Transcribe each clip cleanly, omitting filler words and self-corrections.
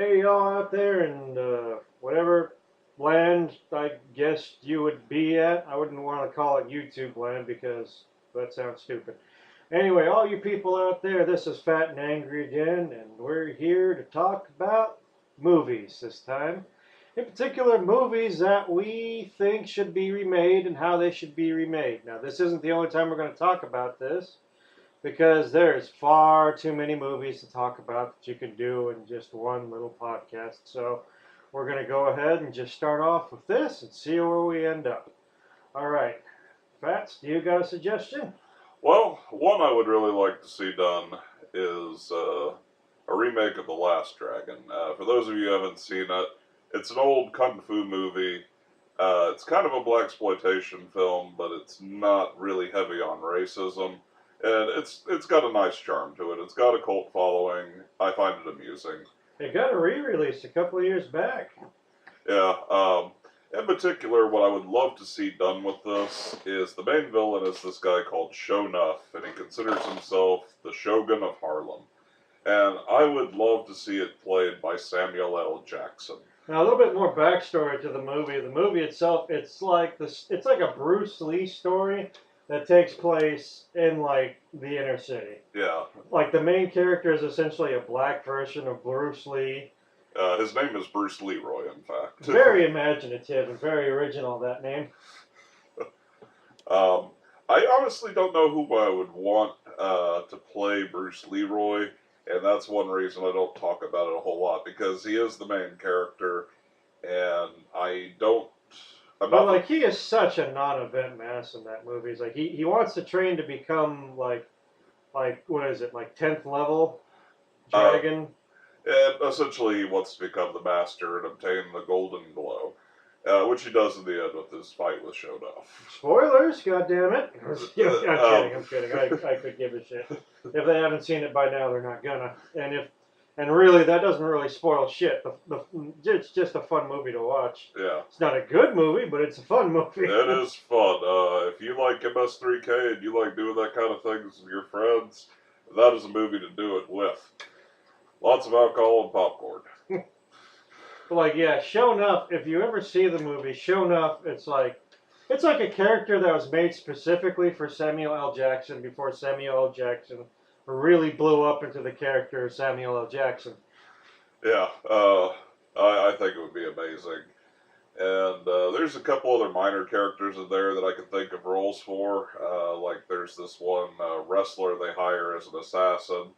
Hey, y'all out there in whatever land I guess you would be at. I wouldn't want to call it YouTube land because that sounds stupid. Anyway, all you people out there, this is Fat and Angry again, and we're here to talk about movies this time. In particular, movies that we think should be remade and how they should be remade. Now, this isn't the only time we're going to talk about this because there's far too many movies to talk about that you can do in just one little podcast. So we're going to go ahead and just start off with this and see where we end up. All right, Fats, do you got a suggestion? Well, one I would really like to see done is a remake of The Last Dragon. For those of you who haven't seen it, it's an old kung fu movie. It's kind of a blaxploitation film, but it's not really heavy on racism, and it's got a nice charm to it. It's got a cult following. I find it amusing. It got a re-release a couple of years back. Yeah. In particular, what I would love to see done with this is the main villain is this guy called Shonuff, and he considers himself the Shogun of Harlem. And I would love to see it played by Samuel L. Jackson. Now, a little bit more backstory to the movie. The movie itself, it's like this. It's like a Bruce Lee story that takes place in like the inner city. Yeah. Like the main character is essentially a black version of Bruce Lee. His name is Bruce Leroy, in fact. Very imaginative and very original, that name. I honestly don't know who I would want to play Bruce Leroy, and that's one reason I don't talk about it a whole lot, because he is the main character, and I don't... But like he is such a non-event mass in that movie. He's like he wants to train to become like what is it, like 10th level dragon? And essentially he wants to become the master and obtain the golden glow, which he does in the end with his fight with Shonuff. Spoilers, goddammit. I'm kidding. I could give a shit. If they haven't seen it by now, they're not gonna. And really, that doesn't really spoil shit. It's just a fun movie to watch. Yeah. It's not a good movie, but it's a fun movie. It is fun. If you like MS3K and you like doing that kind of things with your friends, that is a movie to do it with. Lots of alcohol and popcorn. But like, yeah, Shonuff, if you ever see the movie, Shonuff, it's like a character that was made specifically for Samuel L. Jackson before Samuel L. Jackson really blew up into the character of Samuel L. Jackson. Yeah, I think it would be amazing. And there's a couple other minor characters in there that I can think of roles for. Like there's this one wrestler they hire as an assassin,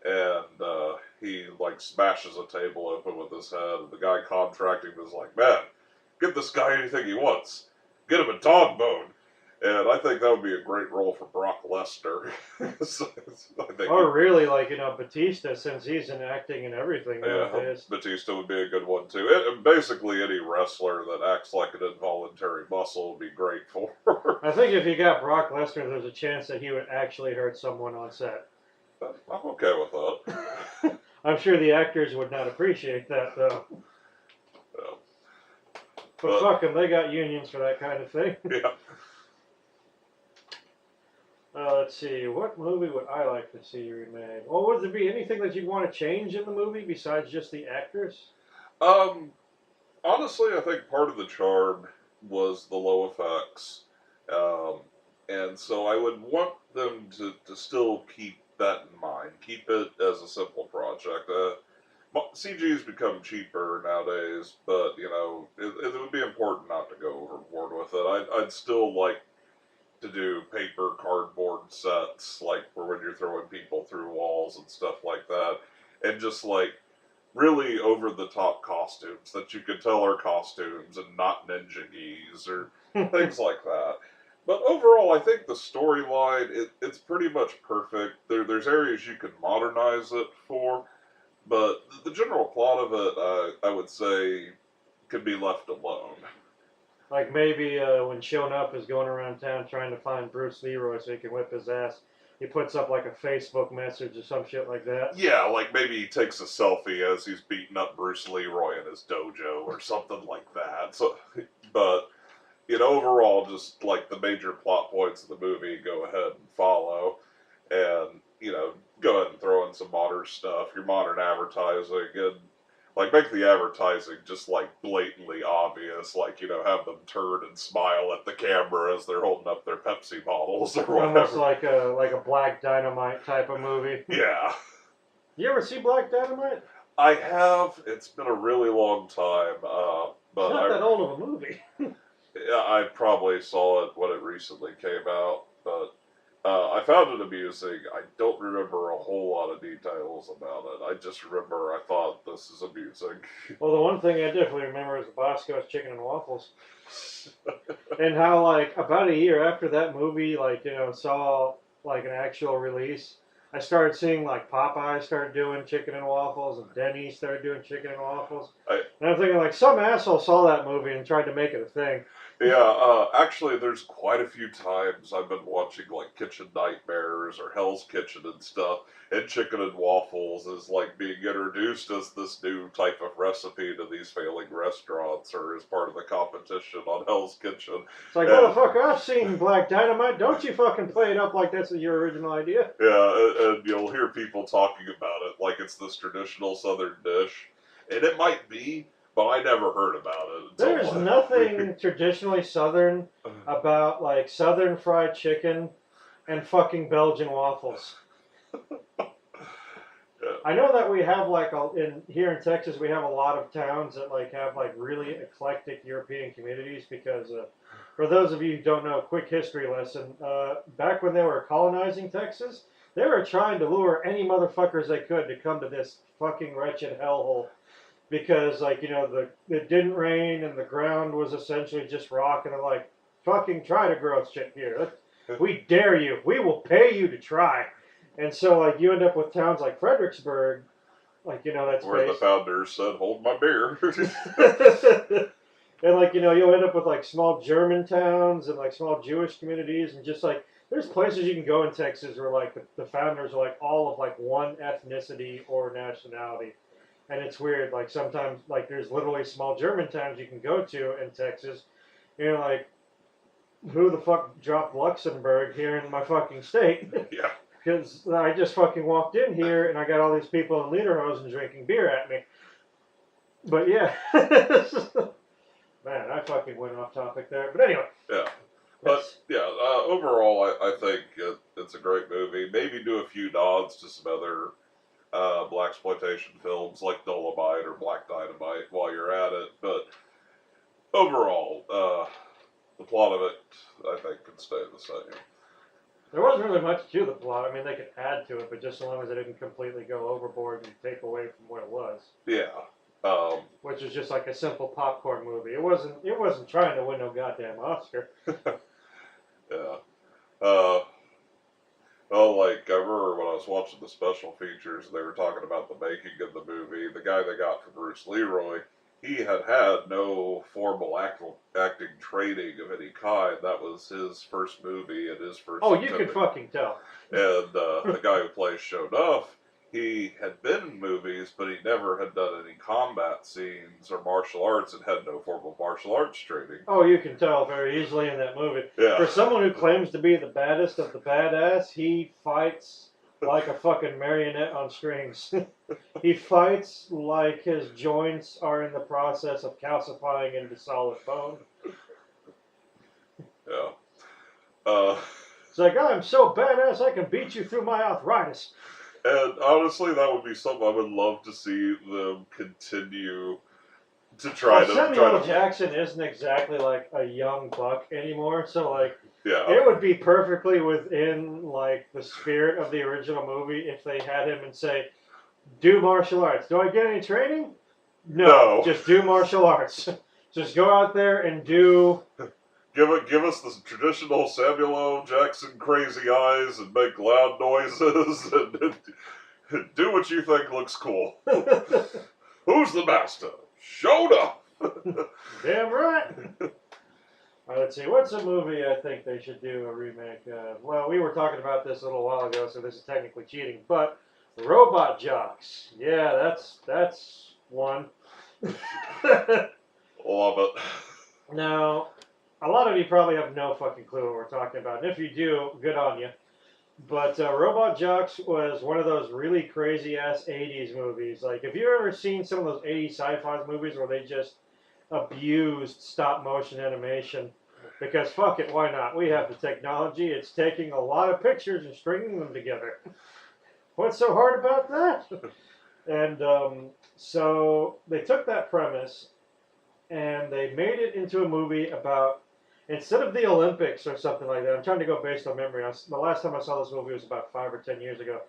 and he like smashes a table open with his head, and the guy contracting him is like, "Man, give this guy anything he wants. Get him a dog bone." And I think that would be a great role for Brock Lesnar. Really, like, Batista, since he's in acting and everything nowadays. Batista would be a good one, too. And basically, any wrestler that acts like an involuntary muscle would be great for. I think if you got Brock Lesnar, there's a chance that he would actually hurt someone on set. I'm okay with that. I'm sure the actors would not appreciate that, though. Yeah. But fuck them, they got unions for that kind of thing. Yeah. Let's see, what movie would I like to see remade? Well, would there be anything that you'd want to change in the movie besides just the actors? Honestly, I think part of the charm was the low effects. And so I would want them to still keep that in mind. Keep it as a simple project. CG's become cheaper nowadays, but, it would be important not to go overboard with it. I'd still like to do paper cardboard sets, like for when you're throwing people through walls and stuff like that, and just like really over the top costumes that you could tell are costumes and not ninja geese or things like that. But overall, I think the storyline, it's pretty much perfect. There's areas you can modernize it for, but the general plot of it, I would say, could be left alone. Like maybe when Shonuff is going around town trying to find Bruce Leroy so he can whip his ass, he puts up like a Facebook message or some shit like that. Yeah, like maybe he takes a selfie as he's beating up Bruce Leroy in his dojo or something like that. So, but, overall, just like the major plot points of the movie, go ahead and follow. And, go ahead and throw in some modern stuff, your modern advertising. And Like, make the advertising just, like, blatantly obvious. Like, you know, have them turn and smile at the camera as they're holding up their Pepsi bottles or Almost whatever. like a Black Dynamite type of movie. Yeah. You ever see Black Dynamite? I have. It's been a really long time. But It's not that old of a movie. yeah, I probably saw it when it recently came out. But I found it amusing. I don't remember a whole lot of details about it. I just remember I thought this is amusing. Well, the one thing I definitely remember is the Bosco's Chicken and Waffles. And how, like, about a year after that movie, like, you know, saw, like, an actual release, I started seeing, like, Popeye started doing chicken and waffles, and Denny's started doing chicken and waffles. And I'm thinking, like, some asshole saw that movie and tried to make it a thing. Yeah, actually, there's quite a few times I've been watching, like, Kitchen Nightmares or Hell's Kitchen and stuff, and chicken and waffles is, like, being introduced as this new type of recipe to these failing restaurants or as part of the competition on Hell's Kitchen. It's like, motherfucker, I've seen Black Dynamite. Don't you fucking play it up like that's your original idea. Yeah, and you'll hear people talking about it like it's this traditional Southern dish, and it might be, but I never heard about it. There's nothing traditionally Southern about, like, Southern fried chicken and fucking Belgian waffles. Yeah. I know that we have, like, here in Texas, we have a lot of towns that, like, have, like, really eclectic European communities because, for those of you who don't know, quick history lesson, back when they were colonizing Texas, they were trying to lure any motherfuckers they could to come to this fucking wretched hellhole. Because, like, you know, it didn't rain and the ground was essentially just rock, and they're like, fucking try to grow shit here. We dare you. We will pay you to try. And so, like, you end up with towns like Fredericksburg, like, you know, that's where the founders said, "Hold my beer." And, like, you know, you'll end up with, like, small German towns and, like, small Jewish communities, and just, like, there's places you can go in Texas where, like, the founders are, like, all of, like, one ethnicity or nationality. And it's weird, like, sometimes, like, there's literally small German towns you can go to in Texas. You know, like, who the fuck dropped Luxembourg here in my fucking state? Yeah. Because I just fucking walked in here and I got all these people in lederhosen drinking beer at me. But yeah. Man, I fucking went off topic there. But anyway. Yeah. But, yeah, overall, I think it's a great movie. Maybe do a few nods to some other blaxploitation films like Dolomite or Black Dynamite while you're at it, but overall, the plot of it, I think, can stay the same. There wasn't really much to the plot. I mean, they could add to it, but just so long as they didn't completely go overboard and take away from what it was. Yeah. Which is just like a simple popcorn movie. It wasn't trying to win no goddamn Oscar. Yeah. Well, like, I remember when I was watching the special features, they were talking about the making of the movie. The guy they got for Bruce Leroy, he had no formal acting training of any kind. That was his first movie and his first... Oh, you could fucking tell. And the guy who plays Shonuff, he had been in movies, but he never had done any combat scenes or martial arts and had no formal martial arts training. Oh, you can tell very easily in that movie. Yeah. For someone who claims to be the baddest of the badass, he fights like a fucking marionette on strings. He fights like his joints are in the process of calcifying into solid bone. Yeah. It's like, I'm so badass I can beat you through my arthritis. And honestly, that would be something I would love to see them continue to try to... Samuel Jackson isn't exactly like a young buck anymore, so like, yeah, it would be perfectly within like the spirit of the original movie if they had him and say, do martial arts. Do I get any training? No. Just do martial arts. Just go out there and do... Give us the traditional Samuel L. Jackson crazy eyes and make loud noises and do what you think looks cool. Who's the master? Shonuff! Damn right! Alright, let's see. What's a movie I think they should do a remake of? Well, we were talking about this a little while ago, so this is technically cheating, but Robot Jocks. Yeah, that's one. Love it. Now, a lot of you probably have no fucking clue what we're talking about. And if you do, good on you. But Robot Jox was one of those really crazy ass '80s movies. Like, if you ever seen some of those '80s sci-fi movies where they just abused stop motion animation, because fuck it, why not? We have the technology. It's taking a lot of pictures and stringing them together. What's so hard about that? And so they took that premise and they made it into a movie about, instead of the Olympics or something like that. I'm trying to go based on memory. The last time I saw this movie was about 5 or 10 years ago.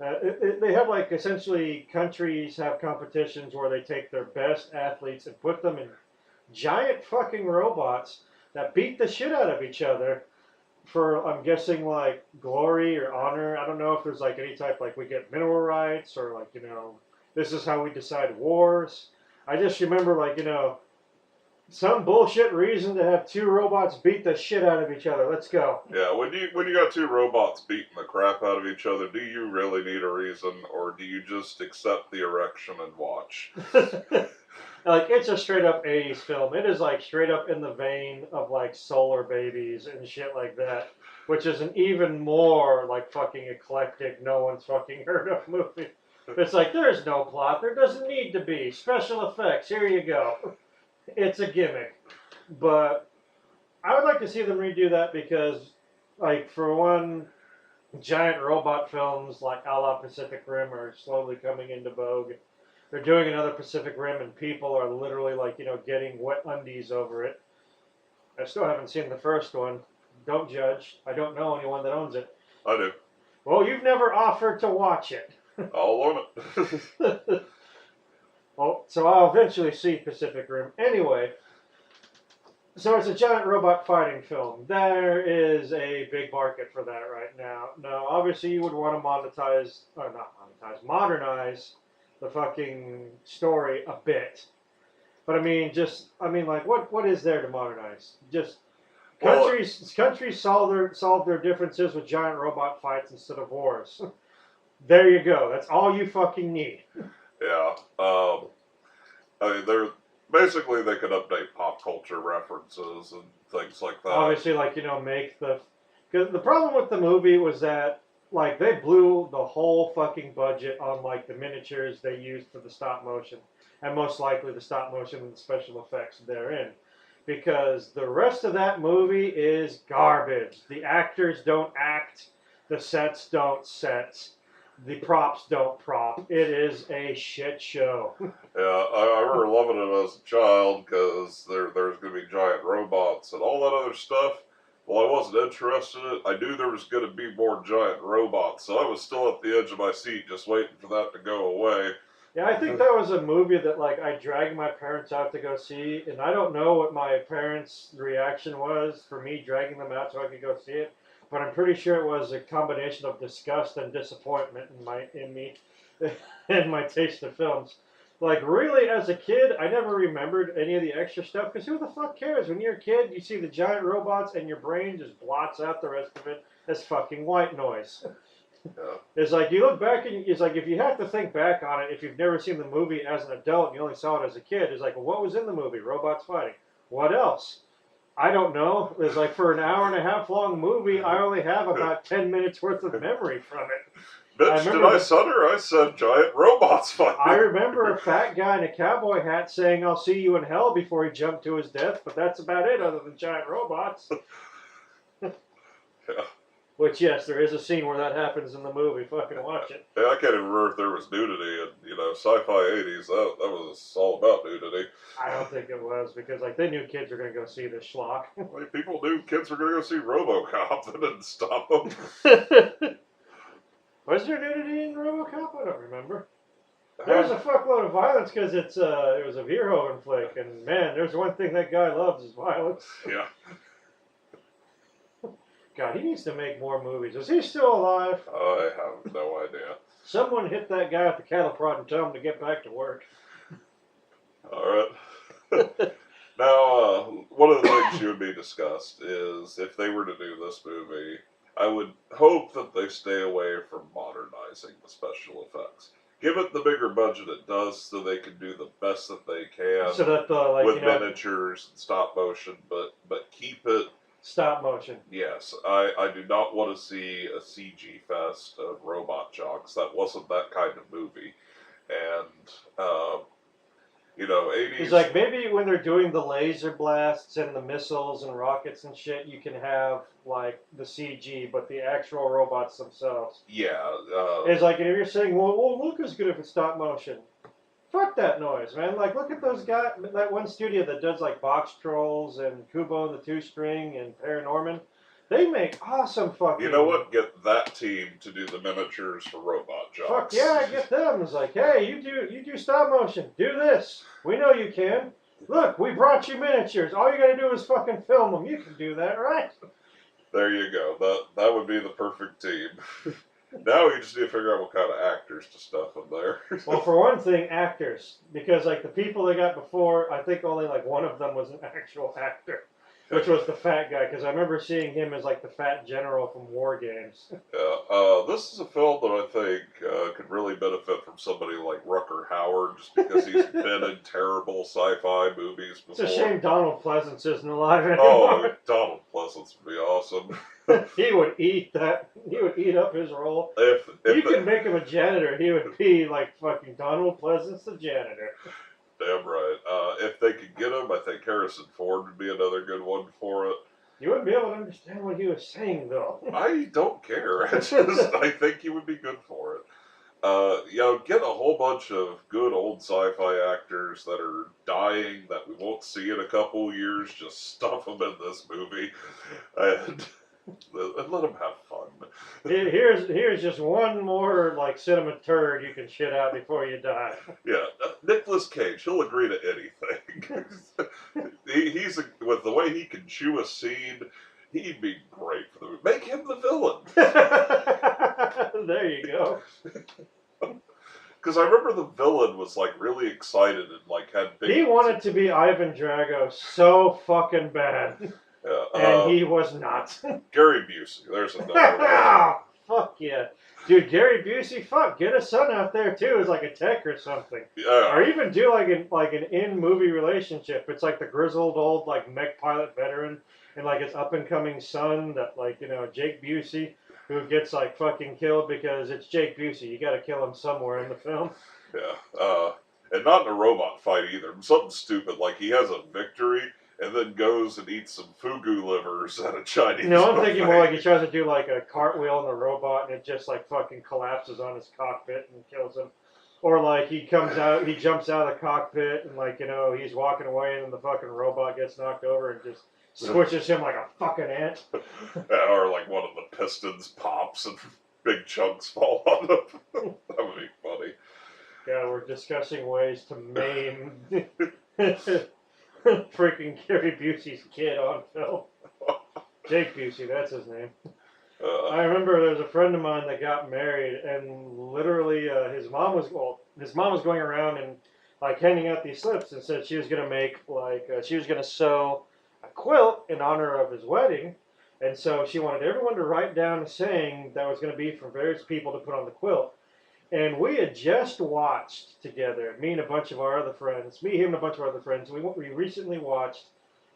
They have like essentially countries have competitions where they take their best athletes and put them in giant fucking robots that beat the shit out of each other for, I'm guessing, like glory or honor. I don't know if there's like any type, like we get mineral rights or like, this is how we decide wars. I just remember, like, some bullshit reason to have two robots beat the shit out of each other. Let's go. Yeah, when you got two robots beating the crap out of each other, do you really need a reason, or do you just accept the erection and watch? Like, it's a straight up '80s film. It is like straight up in the vein of like Solar Babies and shit like that, which is an even more like fucking eclectic, no one's fucking heard of movie. It's like, there's no plot. There doesn't need to be special effects. Here you go. It's a gimmick, but I would like to see them redo that because, like, for one, giant robot films like a la Pacific Rim are slowly coming into vogue. They're doing another Pacific Rim, and people are literally like, getting wet undies over it. I still haven't seen the first one. Don't judge. I don't know anyone that owns it. I do. Well, you've never offered to watch it. I'll own it. Well, so I'll eventually see Pacific Rim. Anyway, so it's a giant robot fighting film. There is a big market for that right now. Now, obviously, you would want to modernize the fucking story a bit. But I mean, like, what is there to modernize? Just countries solve their differences with giant robot fights instead of wars. There you go. That's all you fucking need. Yeah. I mean, basically they could update pop culture references and things like that. Obviously, like, make because the problem with the movie was that, like, they blew the whole fucking budget on like the miniatures they used for the stop motion, and most likely the stop motion and the special effects therein, because the rest of that movie is garbage. The actors don't act, the sets don't set. The props don't prop. It is a shit show. Yeah, I remember loving it as a child because there's going to be giant robots and all that other stuff. Well, I wasn't interested in it. I knew there was going to be more giant robots, so I was still at the edge of my seat just waiting for that to go away. Yeah, I think that was a movie that, like, I dragged my parents out to go see, and I don't know what my parents' reaction was for me dragging them out so I could go see it. But I'm pretty sure it was a combination of disgust and disappointment in me and my taste of films. Like, really, as a kid, I never remembered any of the extra stuff, because who the fuck cares? When you're a kid, you see the giant robots and your brain just blots out the rest of it as fucking white noise. Yeah. It's like, you look back and it's like, if you have to think back on it, if you've never seen the movie as an adult and you only saw it as a kid, it's like, well, what was in the movie? Robots fighting. What else? I don't know. It's like, for an hour and a half long movie, I only have about 10 minutes worth of memory from it. Bitch, did I stutter? I said giant robots fighting. I remember a fat guy in a cowboy hat saying, "I'll see you in hell," before he jumped to his death, but that's about it other than giant robots. Yeah. Which, yes, there is a scene where that happens in the movie. Fucking watch it. Yeah, I can't even remember if there was nudity in, sci-fi 80s. That was all about nudity. I don't think it was, because, like, they knew kids were going to go see this schlock. Like, people knew kids were going to go see RoboCop. That didn't stop them. Was there nudity in RoboCop? I don't remember. There was a fuckload of violence because it was a Verhoeven flick, and man, there's one thing that guy loves is violence. Yeah. God, he needs to make more movies. Is he still alive? I have no idea. Someone hit that guy with the cattle prod and tell him to get back to work. All right. Now, one of the things you and me discussed is if they were to do this movie, I would hope that they stay away from modernizing the special effects. Give it the bigger budget it does so they can do the best that they can So that with miniatures and stop motion, but keep it Yes. motion. Yes, I do not want to see a CG fest of robot jocks. That wasn't that kind of movie. And, It's 80s, like maybe when they're doing the laser blasts and the missiles and rockets and shit, you can have like the CG, but the actual robots themselves. yeah, It's like if you're saying, well, won't look as good if it's stop motion. Fuck that noise, man. Like, look at those guys. That one studio that does like Box Trolls and Kubo and the Two String and Paranorman. They make awesome fucking. you know what? Get that team to do the miniatures for robot Fuck jocks. yeah, get them. It's like, hey, you do stop motion. Do this. We know you can. Look, we brought you miniatures. All you gotta do is fucking film them. You can do that, right? There you go. That would be the perfect team. Now we just need to figure out what kind of actors to stuff in there. Well, for one thing, actors, because like the people they got before, I think only like one of them was an actual actor, which was the fat guy. Because I remember seeing him as like the fat general from War Games. This is a film that I think could really benefit from somebody like Rucker Howard, just because he's been in terrible sci-fi movies before. It's a shame Donald Pleasance isn't alive Oh, anymore. Donald Pleasance would be awesome. He would eat that. He would eat up his role. If You could make him a janitor. He would be like fucking Donald Pleasance, the janitor. Damn right. If they could get him, I think Harrison Ford would be another good one for it. You wouldn't be able to understand what he was saying, though. I don't care. I think he would be good for it. Get a whole bunch of good old sci-fi actors that are dying that we won't see in a couple years. Just stuff them in this movie, and let them have fun. Here's just one more like cinema turd you can shit out before you die. Yeah, Nicolas Cage, he'll agree to anything. He's with the way he can chew a scene, he'd be great for the movie. Make him the villain. There you go. Because I remember the villain was like really excited and like had big. He wanted to be Ivan Drago so fucking bad, and he was not. Gary Busey, there's another one. Fuck yeah. Dude, Gary Busey, fuck, get a son out there too as like a tech or something. Yeah. Or even do like an in-movie relationship. It's like the grizzled old like mech pilot veteran and like his up-and-coming son that like, Jake Busey, who gets like fucking killed because it's Jake Busey. You gotta kill him somewhere in the film. Yeah. And not in a robot fight either. Something stupid, like he has a victory and then goes and eats some fugu livers at a Chinese No, I'm buffet. thinking more like he tries to do like a cartwheel in the robot and it just like fucking collapses on his cockpit and kills him. Or like he jumps out of the cockpit and like, he's walking away and then the fucking robot gets knocked over and just squishes him like a fucking ant. Or like one of the pistons pops and big chunks fall on him. That would be funny. Yeah, we're discussing ways to maim freaking Gary Busey's kid on film. Jake Busey, that's his name. I remember there was a friend of mine that got married, and literally his mom was going around and like handing out these slips and said she was gonna make she was gonna sew a quilt in honor of his wedding, and so she wanted everyone to write down a saying that was gonna be from various people to put on the quilt. And we had just watched together, me and a bunch of our other friends, him, and a bunch of our other friends. We recently watched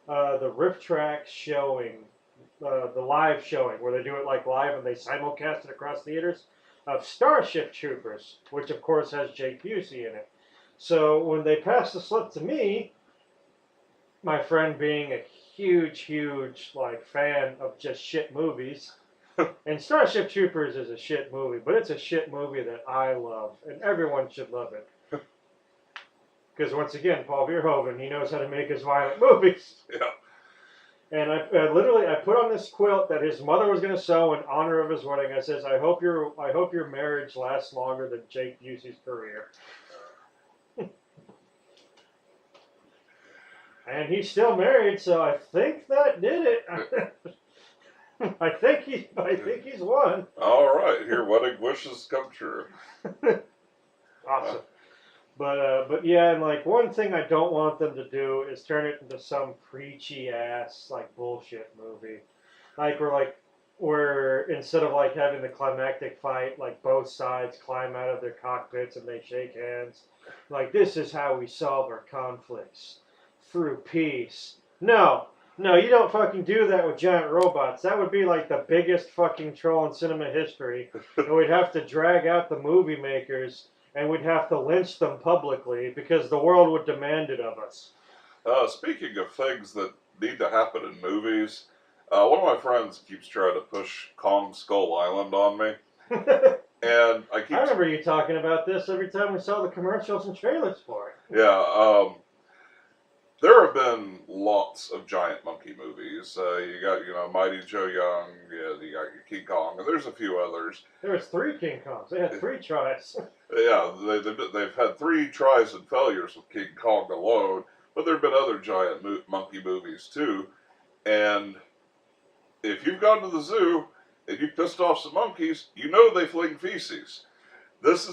the Riff Track showing, the live showing, where they do it like live and they simulcast it across theaters, of Starship Troopers, which of course has Jake Busey in it. So when they passed the slip to me, my friend being a huge like fan of just shit movies. And Starship Troopers is a shit movie, but it's a shit movie that I love, and everyone should love it. Because once again, Paul Verhoeven, he knows how to make his violent movies. Yeah. And I literally put on this quilt that his mother was going to sew in honor of his wedding. I says, I hope your marriage lasts longer than Jake Busey's career. And he's still married, so I think that did it. I think he's won. All right, your wedding wishes come true. Awesome. But yeah, and like one thing I don't want them to do is turn it into some preachy ass like bullshit movie. Like where instead of like having the climactic fight, like both sides climb out of their cockpits and they shake hands. Like this is how we solve our conflicts through peace. No. No, you don't fucking do that with giant robots. That would be like the biggest fucking troll in cinema history. And we'd have to drag out the movie makers and we'd have to lynch them publicly because the world would demand it of us. Speaking of things that need to happen in movies, one of my friends keeps trying to push Kong Skull Island on me, and I keep. I remember you talking about this every time we saw the commercials and trailers for it. Yeah, there have been lots of giant monkey movies. You got, Mighty Joe Young, yeah, you got your King Kong, and there's a few others. There was 3 King Kongs. They had 3 tries. Yeah, they've had 3 tries and failures with King Kong alone, but there have been other giant monkey movies too. And if you've gone to the zoo and you pissed off some monkeys, you know they fling feces. This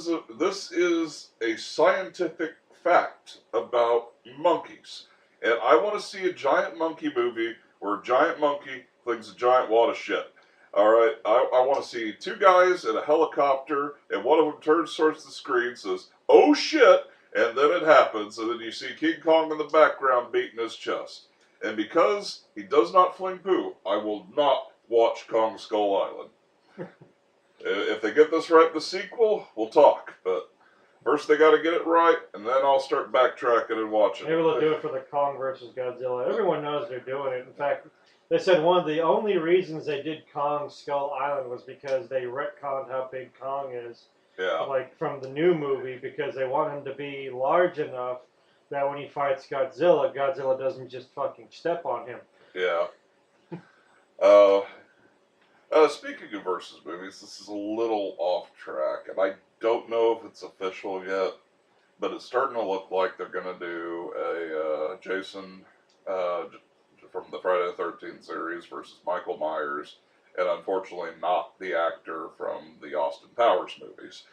is a scientific fact about monkeys. And I want to see a giant monkey movie where a giant monkey flings a giant wad of shit. Alright, I want to see 2 guys in a helicopter, and one of them turns towards the screen and says, "Oh shit," and then it happens, and then you see King Kong in the background beating his chest. And because he does not fling poo, I will not watch Kong Skull Island. If they get this right in the sequel, we'll talk, but first they gotta get it right, and then I'll start backtracking and watching. Maybe they'll do it for the Kong versus Godzilla. Everyone knows they're doing it. In fact, they said one of the only reasons they did Kong Skull Island was because they retconned how big Kong is. Yeah. Like from the new movie, because they want him to be large enough that when he fights Godzilla, Godzilla doesn't just fucking step on him. Yeah. Speaking of versus movies, this is a little off track, and I don't know if it's official yet, but it's starting to look like they're going to do a Jason from the Friday the 13th series versus Michael Myers, and unfortunately not the actor from the Austin Powers movies.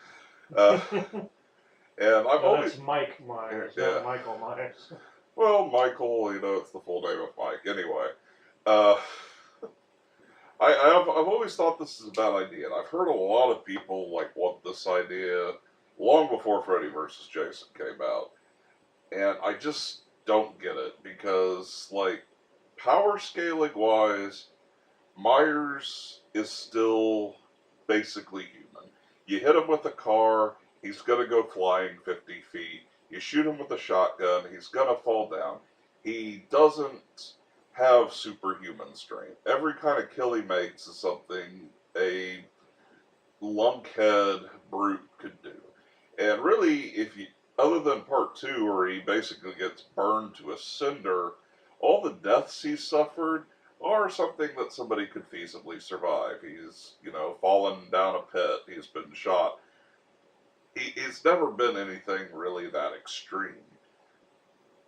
And I've always... That's Mike Myers, Yeah. not Michael Myers. Well, Michael, it's the full name of Mike. Anyway, I've always thought this is a bad idea, and I've heard a lot of people want this idea long before Freddy vs. Jason came out, and I just don't get it because power scaling wise, Myers is still basically human. You hit him with a car, he's gonna go flying 50 feet. You shoot him with a shotgun, he's gonna fall down. He doesn't have superhuman strength. Every kind of kill he makes is something a lunkhead brute could do. And really, other than part 2 where he basically gets burned to a cinder, all the deaths he's suffered are something that somebody could feasibly survive. He's, fallen down a pit, he's been shot. It's never been anything really that extreme.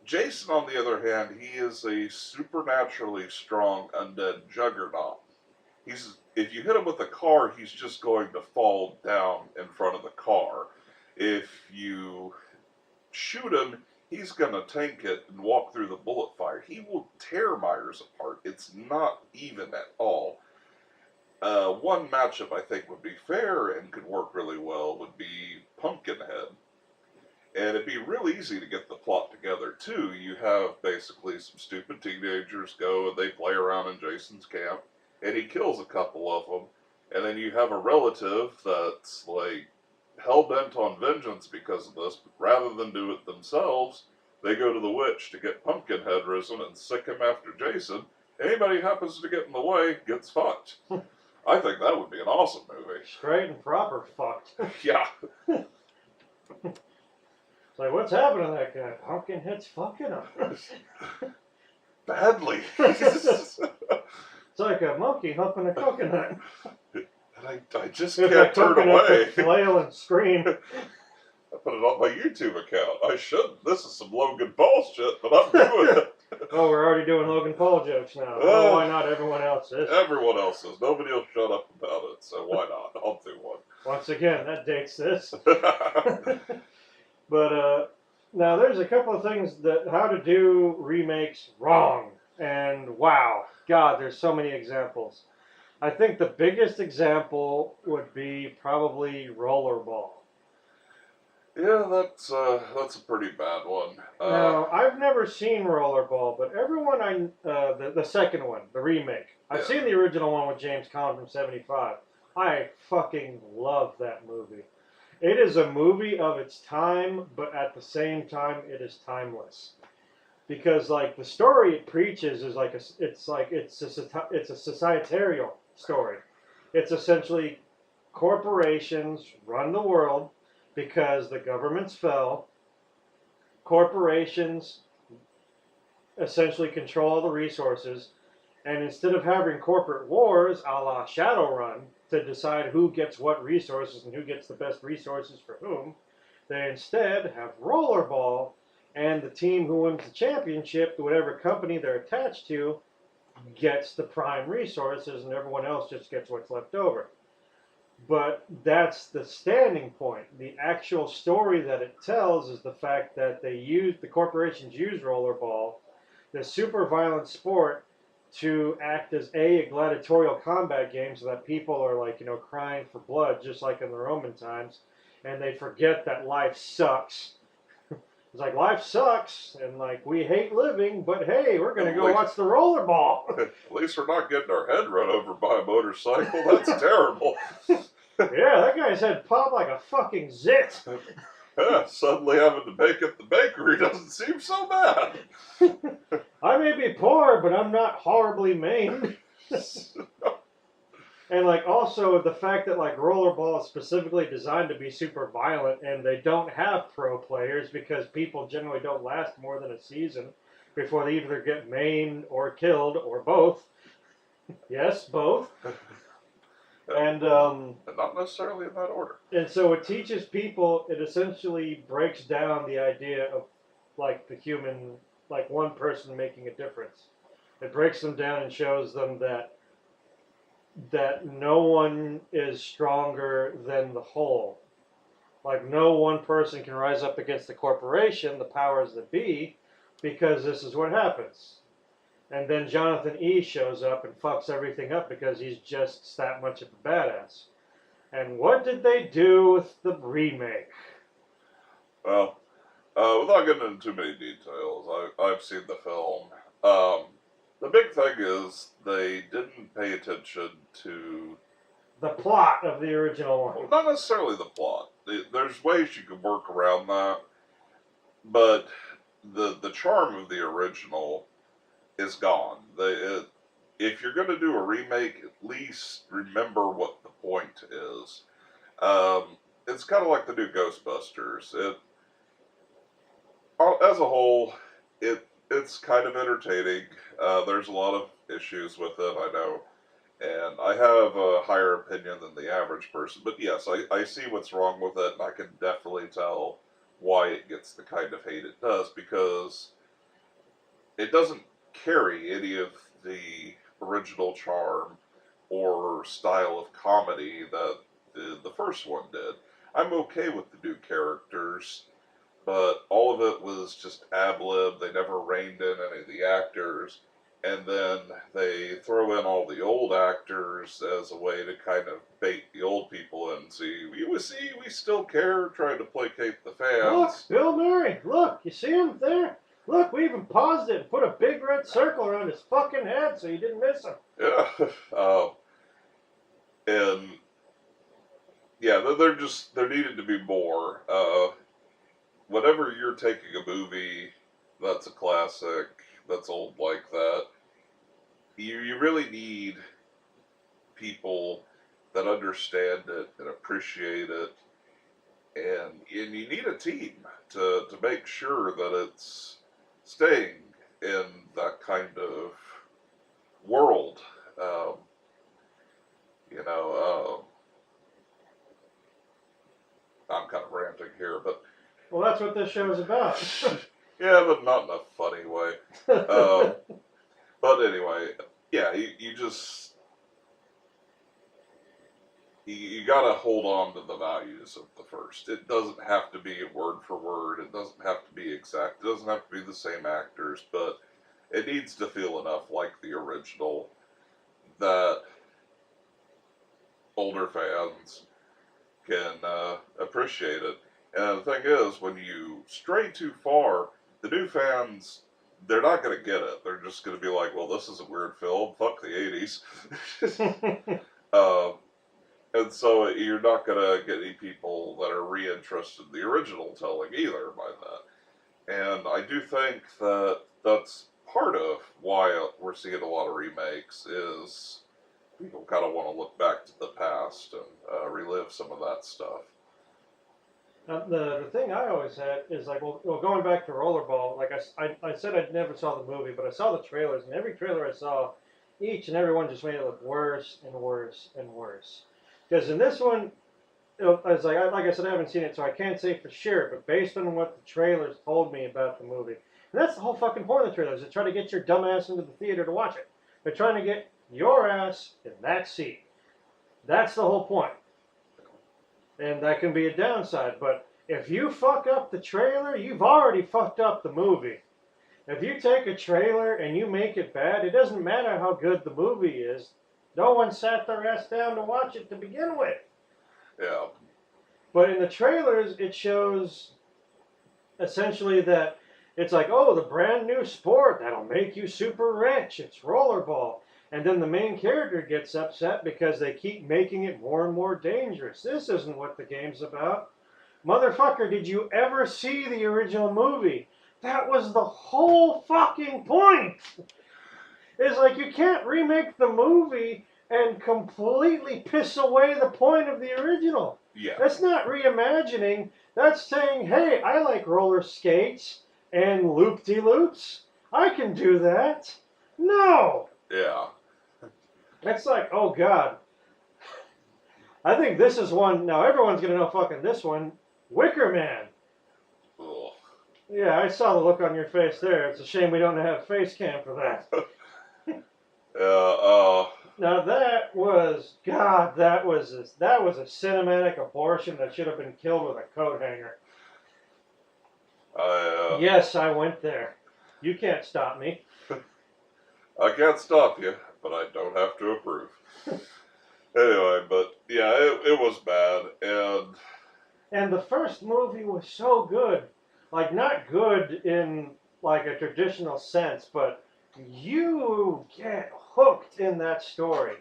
Jason, on the other hand, he is a supernaturally strong undead juggernaut. If you hit him with a car, he's just going to fall down in front of the car. If you shoot him, he's going to tank it and walk through the bullet fire. He will tear Myers apart. It's not even at all. One matchup I think would be fair and could work really well would be Pumpkinhead. And it'd be real easy to get the plot together, too. You have basically some stupid teenagers go and they play around in Jason's camp, and he kills a couple of them. And then you have a relative that's, hell-bent on vengeance because of this, but rather than do it themselves, they go to the witch to get Pumpkinhead risen and sick him after Jason. Anybody who happens to get in the way gets fucked. I think that would be an awesome movie. Straight and proper fucked. Yeah. It's like, what's happening to that guy? Pumpkinhead's fucking him. Badly. It's like a monkey humping a coconut. And I just can't turn away. Flail and scream. I put it on my YouTube account. I shouldn't. This is some Logan Paul shit, but I'm doing it. Oh, we're already doing Logan Paul jokes now. Oh, why not? Everyone else is. Everyone else is. Nobody will shut up about it, so why not? I'll do one. Once again, that dates this. But now there's a couple of things that how to do remakes wrong. And wow, God, there's so many examples. I think the biggest example would be probably Rollerball. Yeah, that's a pretty bad one. Now, I've never seen Rollerball, but everyone the second one, the remake. I've Yeah, seen the original one with James Caan from '75. I fucking love that movie. It is a movie of its time, but at the same time, it is timeless. Because like the story it preaches is like it's a societarial story. It's essentially corporations run the world because the governments fell. Corporations essentially control all the resources, and instead of having corporate wars a la Shadowrun to decide who gets what resources and who gets the best resources for whom, they instead have rollerball, and the team who wins the championship, whatever company they're attached to, gets the prime resources, and everyone else just gets what's left over. But that's the standing point. The actual story that it tells is the fact that the corporations use rollerball, the super violent sport, to act as a gladiatorial combat game, so that people are like crying for blood, just like in the Roman times, and they forget that life sucks. It's like life sucks, and like we hate living, but hey, we're gonna at go least, watch the rollerball. at least we're not getting our head run over by a motorcycle. That's terrible. Yeah, that guy's head popped like a fucking zit. Yeah, suddenly having to bake at the bakery doesn't seem so bad. I may be poor, but I'm not horribly maimed. And like also the fact that like rollerball is specifically designed to be super violent, and they don't have pro players because people generally don't last more than a season before they either get maimed or killed or both. Yes, both. And And not necessarily in that order. and so it teaches people. It essentially breaks down the idea of like the human, like one person making a difference. It breaks them down and shows them that no one is stronger than the whole. Like no one person can rise up against the corporation, the powers that be, because this is what happens. And then Jonathan E shows up and fucks everything up because he's just that much of a badass. And what did they do with the remake? Well, without getting into too many details, I've seen the film. Um, the big thing is they didn't pay attention to, The plot of the original well, one. not necessarily the plot. There's ways you can work around that, but the charm of the original is gone. If you're going to do a remake, at least remember what the point is. It's kind of like the new Ghostbusters. As a whole, it's kind of entertaining. There's a lot of issues with it, I know, and I have a higher opinion than the average person. But yes, I see what's wrong with it, and I can definitely tell why it gets the kind of hate it does, because it doesn't carry any of the original charm or style of comedy that the first one did. I'm okay with the new characters, but all of it was just ad lib. They never reined in any of the actors, and then they throw in all the old actors as a way to kind of bait the old people in. We still care, trying to placate the Look, fans. Bill Murray. Look, you see him there? Look, we even paused it and put a big red circle around his fucking head so you didn't miss him. Yeah, and yeah, there needed to be more. Whenever you're taking a movie that's a classic, that's old like that, you really need people that understand it and appreciate it, and you need a team to make sure that it's staying in that kind of world. Um, you know, I'm kind of ranting here, but Well, that's what this show is about. yeah, but not in a funny way. But anyway, yeah, you gotta hold on to the values of the first. It doesn't have to be word for word. It doesn't have to be exact. It doesn't have to be the same actors, but it needs to feel enough like the original that older fans can appreciate it. And the thing is, when you stray too far, the new fans, they're not going to get it. They're just going to be like, well, this is a weird film. Fuck the 80s. uh, and so you're not going to get any people that are reinterested in the original telling either by that. And I do think that that's part of why we're seeing a lot of remakes is people kind of want to look back to the past and relive some of that stuff. The thing I always had is like, well, going back to Rollerball, like I said I never saw the movie, but I saw the trailers, and every trailer I saw, each and every one just made it look worse and worse and worse. Because in this one, I was like I said, I haven't seen it, so I can't say for sure, but based on what the trailers told me about the movie, and that's the whole fucking point of the trailers, to try to get your dumb ass into the theater to watch it. They're trying to get your ass in that seat. That's the whole point. And that can be a downside, but if you fuck up the trailer, you've already fucked up the movie. If you take a trailer and you make it bad, it doesn't matter how good the movie is. No one sat their ass down to watch it to begin with. Yeah. But in the trailers, it shows essentially that it's like, oh, the brand new sport that'll make you super rich. It's rollerball. And then the main character gets upset because they keep making it more and more dangerous. This isn't what the game's about. Motherfucker, did you ever see the original movie? That was the whole fucking point. It's like you can't remake the movie and completely piss away the point of the original. Yeah. That's not reimagining. That's saying, hey, I like roller skates and loop-de-loops. I can do that. No. Yeah. That's like, oh God. I think this is one. Now everyone's gonna know fucking this one. Wicker Man. Ugh. Yeah, I saw the look on your face there. It's a shame we don't have face cam for that. Now that was God. That was a cinematic abortion that should have been killed with a coat hanger. Yes, I went there. You can't stop me. I can't stop you, but I don't have to approve. Anyway, but yeah, it was bad, and the first movie was so good, like not good in like a traditional sense, but you get hooked in that story.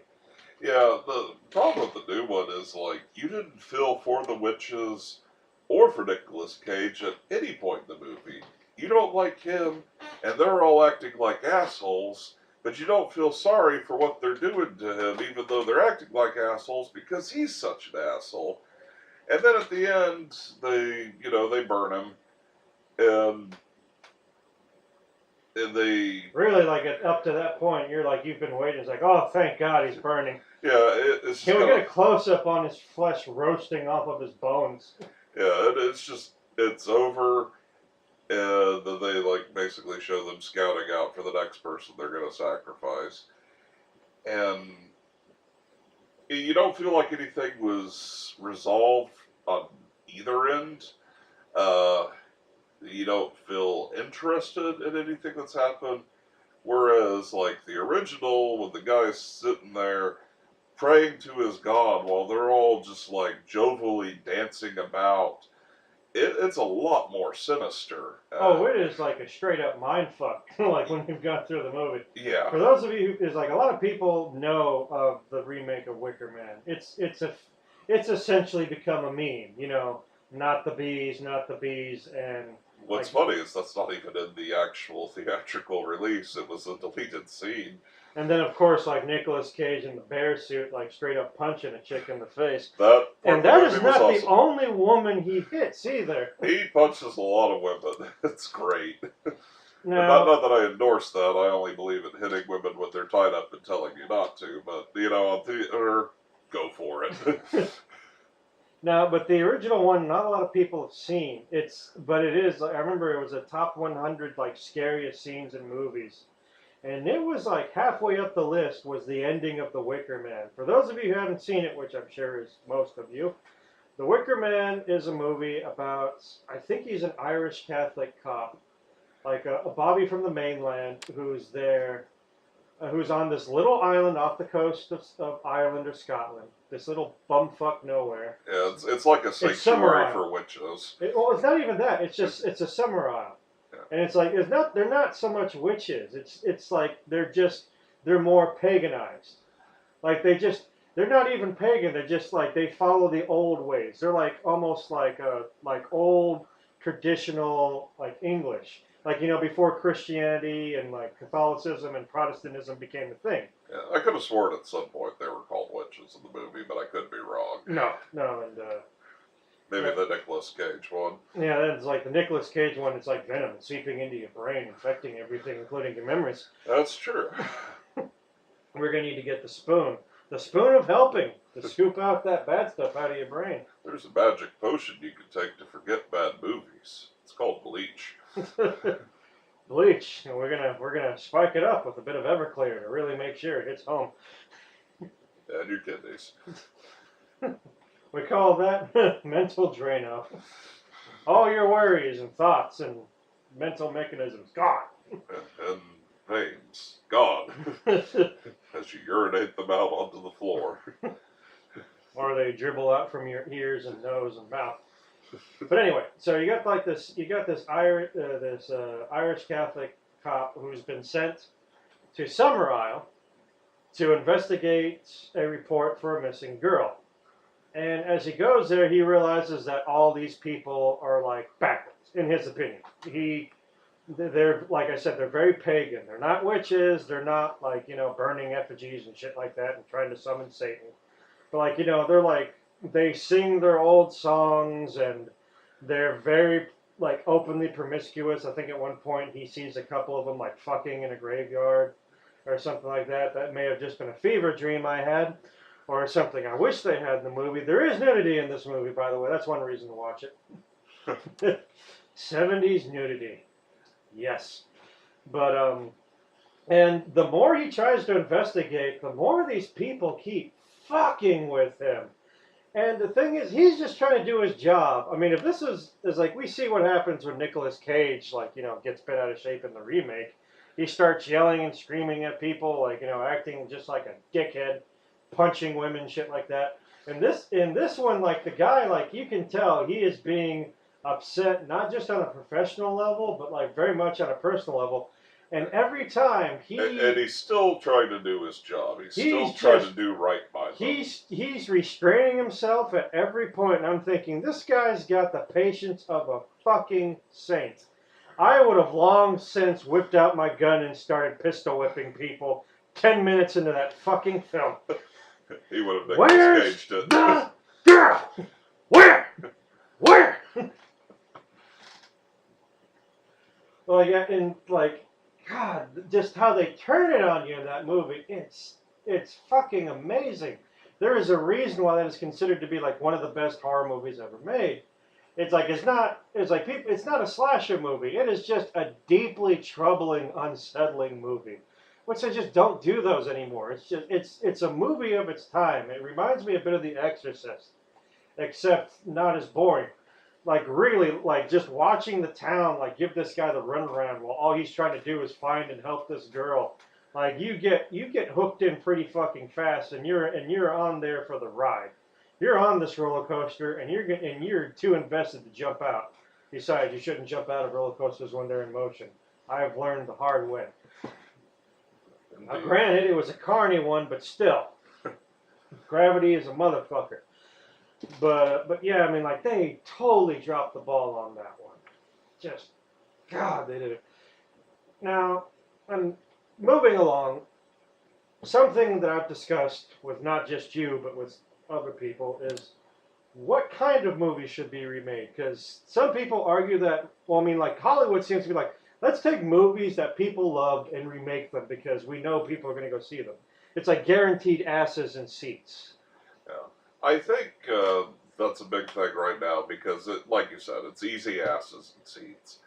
Yeah, the problem with the new one is like you didn't feel for the witches or for Nicolas Cage at any point in the movie. You don't like him, and they're all acting like assholes. But you don't feel sorry for what they're doing to him, even though they're acting like assholes because he's such an asshole. And then at the end, they burn him, and they really like up to that point, you're like you've been waiting. It's like, oh, thank God he's burning. Yeah, it's. Can we get a close up on his flesh roasting off of his bones? Yeah, it's over. And then they basically show them scouting out for the next person they're going to sacrifice. And you don't feel like anything was resolved on either end. You don't feel interested in anything that's happened. Whereas, like the original, when the guy's sitting there praying to his god while they're all just jovially dancing about, it's a lot more sinister. It is like a straight up mind fuck, like when you've gone through the movie. Yeah. For those of you, there's like a lot of people know of the remake of Wicker Man. It's essentially become a meme, not the bees, and what's funny is that's not even in the actual theatrical release. It was a deleted scene. And then, of course, like Nicolas Cage in the bear suit, like straight up punching a chick in the face. That is not awesome. The only woman he hits either. He punches a lot of women. It's great. Not that I endorse that. I only believe in hitting women when they're tied up and telling you not to. But, on theater, go for it. No, but the original one, not a lot of people have seen. But it is. I remember it was a top 100 scariest scenes in movies. And it was halfway up the list was the ending of The Wicker Man. For those of you who haven't seen it, which I'm sure is most of you, The Wicker Man is a movie about, I think he's an Irish Catholic cop, like a Bobby from the mainland who's there. who's on this little island off the coast of Ireland or Scotland. This little bumfuck nowhere. Yeah, it's like a sanctuary for witches. Well, it's not even that. It's a summer isle, Yeah. and it's like they're not so much witches. It's like they're more paganized. Like they're not even pagan. They're just like they follow the old ways. They're like almost like old traditional like English. Like before Christianity and like Catholicism and Protestantism became a thing. Yeah, I could have sworn at some point they were called witches in the movie, but I could be wrong. No, and maybe the Nicolas Cage one. Yeah, that's like the Nicolas Cage one. It's like venom seeping into your brain, infecting everything, including your memories. That's true. We're gonna need to get the spoon of helping, to scoop out that bad stuff out of your brain. There's a magic potion you can take to forget bad movies. It's called bleach. Bleach, and we're gonna spike it up with a bit of Everclear to really make sure it hits home. And your kidneys. We call that mental Drano. All your worries and thoughts and mental mechanisms gone. And veins gone as you urinate them out onto the floor. Or they dribble out from your ears and nose and mouth. But anyway, so you got this Irish Catholic cop who's been sent to Summer Isle to investigate a report for a missing girl. And as he goes there, he realizes that all these people are like backwards, in his opinion. They're like I said, they're very pagan. They're not witches. They're not like burning effigies and shit like that and trying to summon Satan. But like they're like they sing their old songs and they're very like openly promiscuous. I think at one point he sees a couple of them like fucking in a graveyard or something like that. That may have just been a fever dream I had. Or something I wish they had in the movie. There is nudity in this movie, by the way. That's one reason to watch it. 70s nudity. Yes. But, and the more he tries to investigate, the more these people keep fucking with him. And the thing is, he's just trying to do his job. I mean, if this is like, we see what happens when Nicolas Cage, like, gets bent out of shape in the remake. He starts yelling and screaming at people, like, acting just like a dickhead. Punching women, shit like that. In this one, like the guy, like you can tell he is being upset, not just on a professional level, but like very much on a personal level. And every time and he's still trying to do his job. He's still trying to do right by them. He's restraining himself at every point. And I'm thinking, this guy's got the patience of a fucking saint. I would have long since whipped out my gun and started pistol whipping people 10 minutes into that fucking film. He would have Where's it. The girl? Where? Like, and like, God, just how they turn it on you in that movie, it's fucking amazing. There is a reason why that is considered to be like one of the best horror movies ever made. It's not a slasher movie. It is just a deeply troubling, unsettling movie. Which they just don't do those anymore. It's a movie of its time. It reminds me a bit of The Exorcist, except not as boring. Like really, like just watching the town, like give this guy the runaround while all he's trying to do is find and help this girl. Like you get hooked in pretty fucking fast, and you're on there for the ride. You're on this roller coaster, and you're too invested to jump out. Besides, you shouldn't jump out of roller coasters when they're in motion. I have learned the hard way. Now, granted, it was a carny one, but still, gravity is a motherfucker. But yeah, I mean, like they totally dropped the ball on that one. Just, God, they did it. Now, I'm moving along. Something that I've discussed with not just you, but with other people is what kind of movie should be remade? Because some people argue that, well, I mean, like Hollywood seems to be like, let's take movies that people loved and remake them because we know people are going to go see them. It's like guaranteed asses and seats. Yeah. I think that's a big thing right now because, like you said, it's easy asses and seats.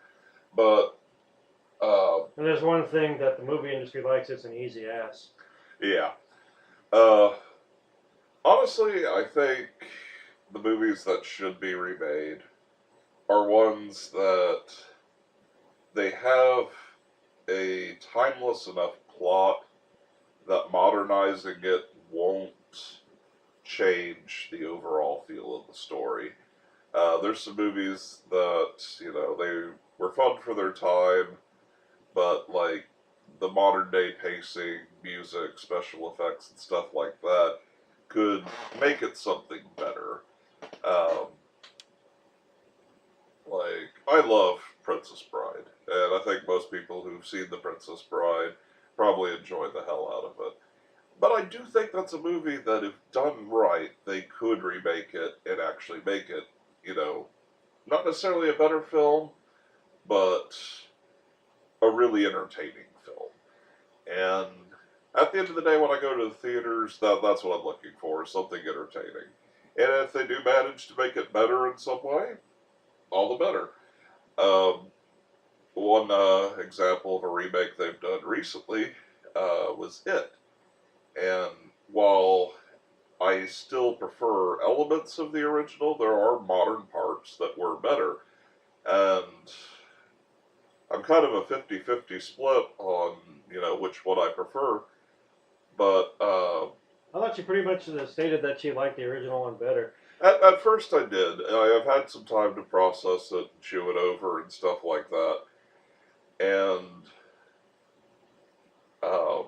But... and there's one thing that the movie industry likes, it's an easy ass. Yeah. Honestly, I think the movies that should be remade are ones that... they have a timeless enough plot that modernizing it won't change the overall feel of the story. There's some movies that, they were fun for their time, but like the modern day pacing, music, special effects, and stuff like that could make it something better. Um, like, I love Princess Bride, and I think most people who've seen The Princess Bride probably enjoy the hell out of it. But I do think that's a movie that, if done right, they could remake it and actually make it, not necessarily a better film, but a really entertaining film. And at the end of the day, when I go to the theaters, that's what I'm looking for, is something entertaining. And if they do manage to make it better in some way, all the better. Um, one example of a remake they've done recently was It. And while I still prefer elements of the original, there are modern parts that were better. And I'm kind of a 50-50 split on, which one I prefer. But I thought you pretty much stated that you liked the original one better. at first I did. I've had some time to process it and chew it over and stuff like that. And, um,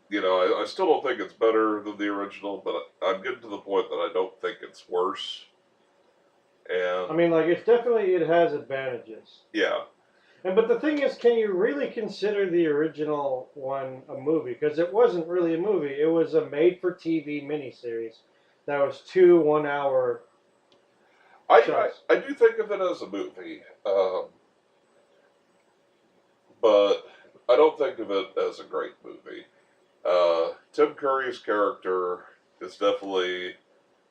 I still don't think it's better than the original, but I'm getting to the point that I don't think it's worse. And I mean, like, it has advantages. yeah, But the thing is, can you really consider the original one a movie? Because it wasn't really a movie. It was a made-for-TV miniseries that was 2 1-hour shows. I do think of it as a movie, but I don't think of it as a great movie. Tim Curry's character is definitely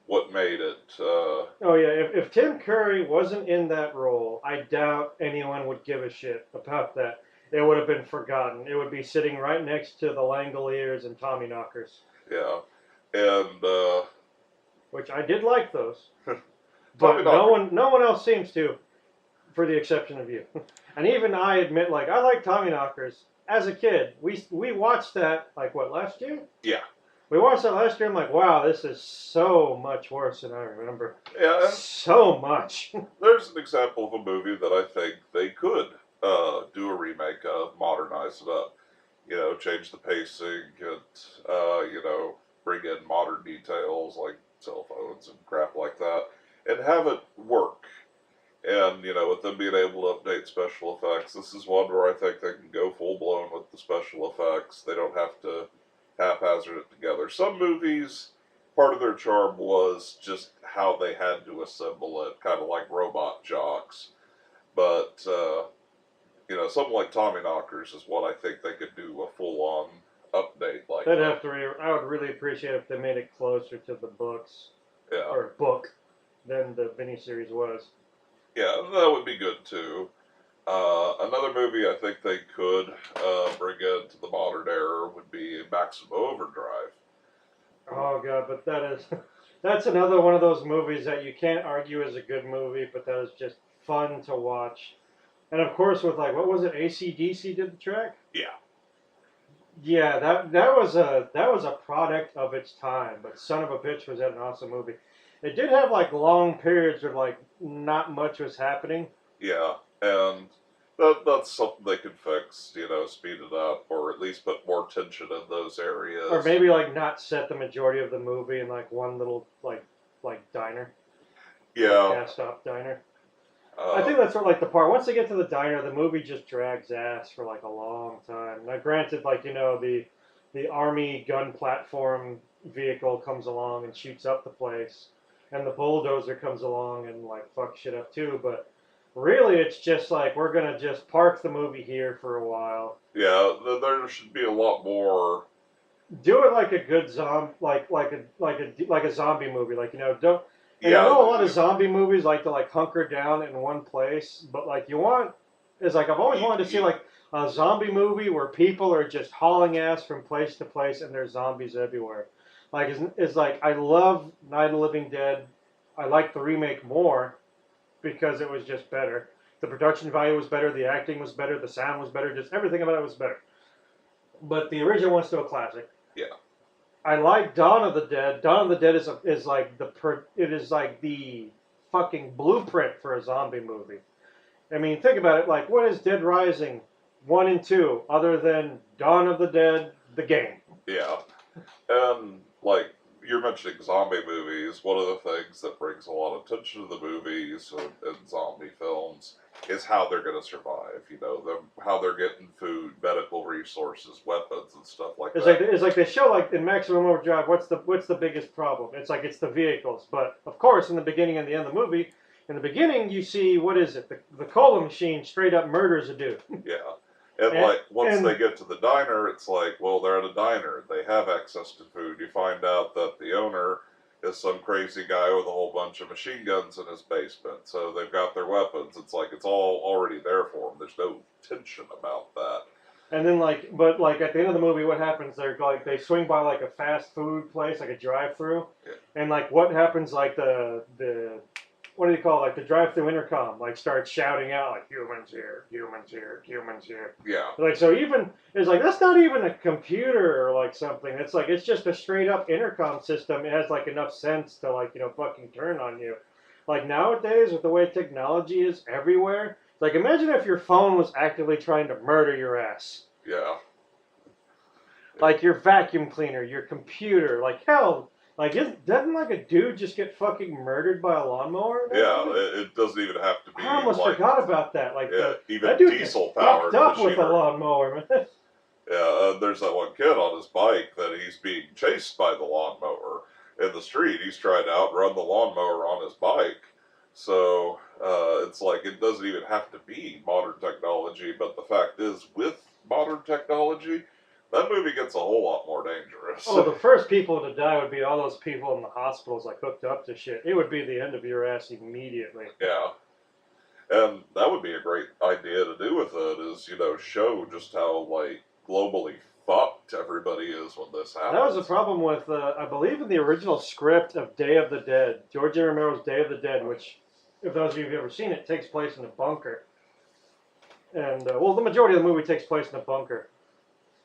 what made it. Oh yeah, if Tim Curry wasn't in that role, I doubt anyone would give a shit about that. It would have been forgotten. It would be sitting right next to the Langoliers and Tommyknockers, Yeah, and which I did like those, Tommy but Knocker. no one else seems to, for the exception of you. And even I admit, like, I like Tommyknockers as a kid. We watched that like what, last year? Yeah, We watched that last year. I'm like, wow, this is so much worse than I remember. yeah. So much. There's an example of a movie that I think they could do a remake of, modernize it up. Change the pacing, bring in modern details like cell phones and crap like that, and have it work. And, with them being able to update special effects, this is one where I think they can go full blown with the special effects. They don't have to haphazard it together. Some movies, part of their charm was just how they had to assemble it, kind of like Robot Jocks. But, something like Tommyknockers is what I think they could do a full on update like They'd that. have to. I would really appreciate if they made it closer to the books Yeah. or book than the miniseries was. Yeah, that would be good too. Another movie I think they could bring into the modern era would be Maximum Overdrive. Oh god, but that's another one of those movies that you can't argue is a good movie, but that is just fun to watch. And of course, with like what was it, AC/DC did the track? Yeah. Yeah, that was a product of its time, but son of a bitch was that an awesome movie. It did have like long periods where like not much was happening. Yeah, and that's something they could fix, speed it up, or at least put more tension in those areas. Or maybe like not set the majority of the movie in like one little like diner. Yeah. Like gas stop diner. I think that's sort of like the part. Once they get to the diner, the movie just drags ass for like a long time. Now, granted, like the army gun platform vehicle comes along and shoots up the place, and the bulldozer comes along and like fucks shit up too. But really, it's just like we're gonna just park the movie here for a while. Yeah, there should be a lot more. Do it like a good zombie, like a zombie movie. Like don't. And Yeah, I know a lot of zombie movies like to like hunker down in one place, but like it's like I've always wanted to see like a zombie movie where people are just hauling ass from place to place and there's zombies everywhere. Like it's like I love Night of the Living Dead. I like the remake more because it was just better. The production value was better, the acting was better, the sound was better, just everything about it was better. But the original one's still a classic. Yeah. I like Dawn of the Dead. Dawn of the Dead is like it is like the fucking blueprint for a zombie movie. I mean, think about it. Like, what is Dead Rising 1 and 2 other than Dawn of the Dead, the game? Yeah. And, like, you're mentioning zombie movies. One of the things that brings a lot of attention to the movies and zombie films is how they're going to survive. You know, how they're getting food, medical resources, weapons, and stuff like that. It's like they show like in Maximum Overdrive. What's the biggest problem? It's like it's the vehicles. But of course, in the beginning and the end of the movie, in the beginning you see what is it? The cola machine straight up murders a dude. Yeah. And, like, once they get to the diner, it's like, well, they're at a diner. They have access to food. You find out that the owner is some crazy guy with a whole bunch of machine guns in his basement. So they've got their weapons. It's like it's all already there for them. There's no tension about that. And then but at the end of the movie, what happens? They're like they swing by like a fast food place, like a drive-through, Yeah. and like what happens? Like the what do you call it? Like the drive-through intercom, like starts shouting out like humans here, humans here, humans here. Yeah. Like so, even it's like that's not even a computer or like something. It's like it's just a straight-up intercom system. It has like enough sense to like fucking turn on you. Like nowadays, with the way technology is everywhere. Like, imagine if your phone was actively trying to murder your ass. Yeah. Like your vacuum cleaner, your computer, like hell, like doesn't like a dude just get fucking murdered by a lawnmower? Yeah, it doesn't even have to be. I almost forgot about that. Like even that dude diesel gets powered fucked up with a machinery. lawnmower, man. Yeah, there's that one kid on his bike that he's being chased by the lawnmower in the street. He's trying to outrun the lawnmower on his bike. So it's like it doesn't even have to be modern technology, but the fact is, with modern technology, that movie gets a whole lot more dangerous. Oh, the first people to die would be all those people in the hospitals, like hooked up to shit. It would be the end of your ass immediately. Yeah. And that would be a great idea to do with it, is, show just how, like, globally fucked everybody is when this happens. That was the problem with, I believe in the original script of Day of the Dead, George A. Romero's Day of the Dead, which, if those of you have ever seen it, takes place in a bunker. And, the majority of the movie takes place in a bunker.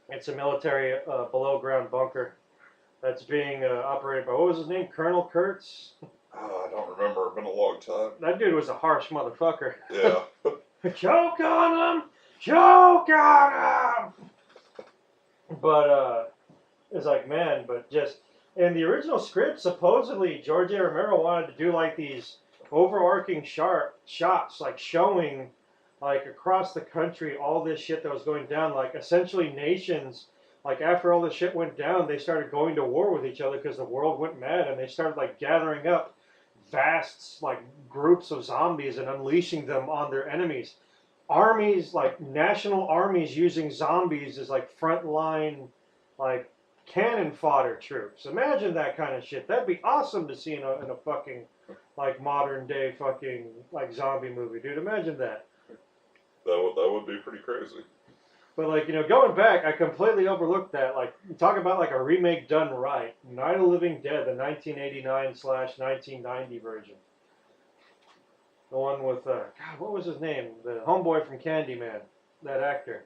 It's a military below-ground bunker that's being operated by, what was his name, Colonel Kurtz? I don't remember. It's been a long time. That dude was a harsh motherfucker. Yeah. Choke on him! Choke on him! But, it's like, man, but just, in the original script, supposedly, George A. Romero wanted to do, like, these overarching shots, like, showing, like, across the country, all this shit that was going down, like, essentially nations, like, after all this shit went down, they started going to war with each other because the world went mad, and they started, like, gathering up vast, like, groups of zombies and unleashing them on their enemies. Armies, like national armies, using zombies as like frontline, like cannon fodder troops. Imagine that kind of shit. That'd be awesome to see in a fucking like modern day fucking like zombie movie, dude. Imagine that. That would be pretty crazy. But like going back, I completely overlooked that. Like talk about like a remake done right. Night of the Living Dead, the 1989/1990 version. The one with, God, what was his name? The homeboy from Candyman, that actor.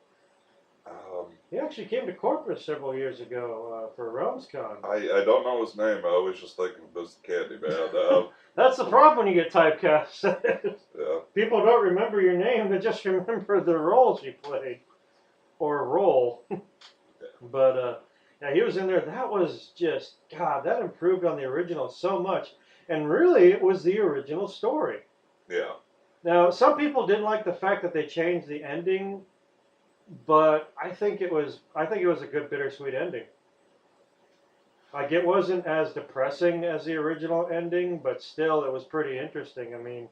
He actually came to Corpus several years ago for RealmsCon. I don't know his name. I always just think of him as Candyman. That's the problem when you get typecast. Yeah. People don't remember your name, they just remember the roles you played. Or role. But, yeah, he was in there. That was just, God, that improved on the original so much. And really, it was the original story. Yeah. Now, some people didn't like the fact that they changed the ending, but I think it was a good bittersweet ending. Like it wasn't as depressing as the original ending, but still it was pretty interesting. I mean,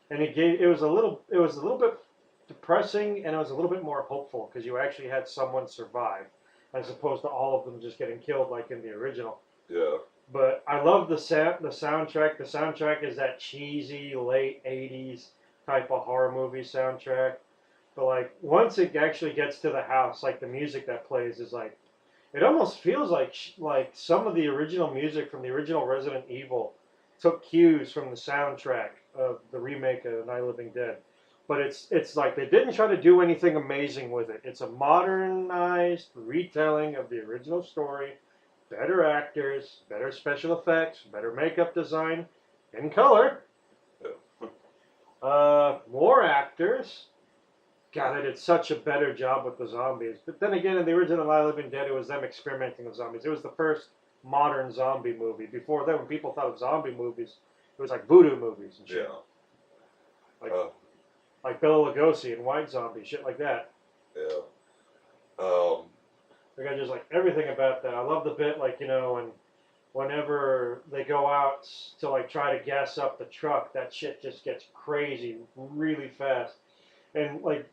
and it was a little bit depressing, and it was a little bit more hopeful because you actually had someone survive, as opposed to all of them just getting killed like in the original. Yeah. But I love the soundtrack. The soundtrack is that cheesy late 80s type of horror movie soundtrack. But like once it actually gets to the house, like the music that plays is like, it almost feels like some of the original music from the original Resident Evil took cues from the soundtrack of the remake of Night of the Living Dead. but it's like they didn't try to do anything amazing with it. It's a modernized retelling of the original story, better actors, better special effects, better makeup design, in color, Yeah. more actors. God, they did such a better job with the zombies. But then again, in the original I Live Dead, it was them experimenting with zombies. It was the first modern zombie movie. Before that, when people thought of zombie movies, it was like voodoo movies and shit. Yeah. Like, Uh, like Bela Lugosi and White Zombie, shit like that. yeah. Um, Like I just like everything about that. I love the bit, like, and whenever they go out to like try to gas up the truck, that shit just gets crazy really fast. And like,